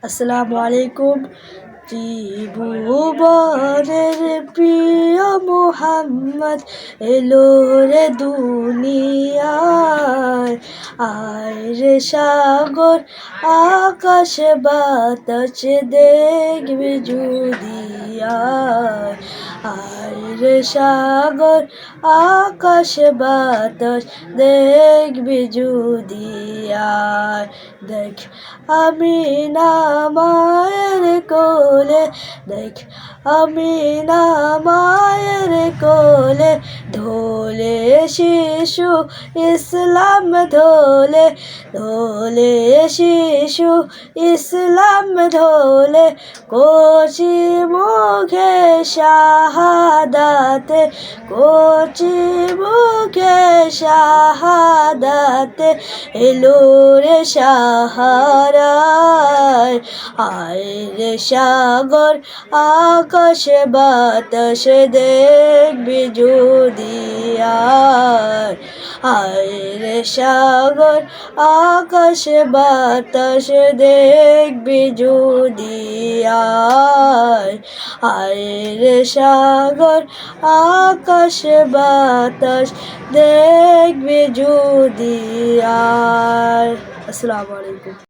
আসসালামু আলাইকুম। ত্রিভুবনের প্রিয় মুহাম্মদ এলো রে দুনিয়ায়। আয় রে সাগর আকাশ বাতাস দেখবি যদি আয়। আয় রে সাগর আকাশ বাতাস দেখবি যদি আয়। দেখ আমিনা মায়ের কোলে, দেখ আমিনা মায়ের কোলে, ধোলে শিশু ইসলাম ধোলে, ধোলে শিশু ইসলাম ধোলে। কচি মুখে শাহাদাতে, কচি মুখে শাহাদাতে এলো রে সাহারায়। আয় রে সাগর আকাশ বাতাস দেখবি যদি আয়। আয় রে সাগর আকাশ বাতাস দেখবি যদি আয়। আয় রে সাগর আকাশ বাতাস দেখবি যদি আয়। আসসালামু আলাইকুম।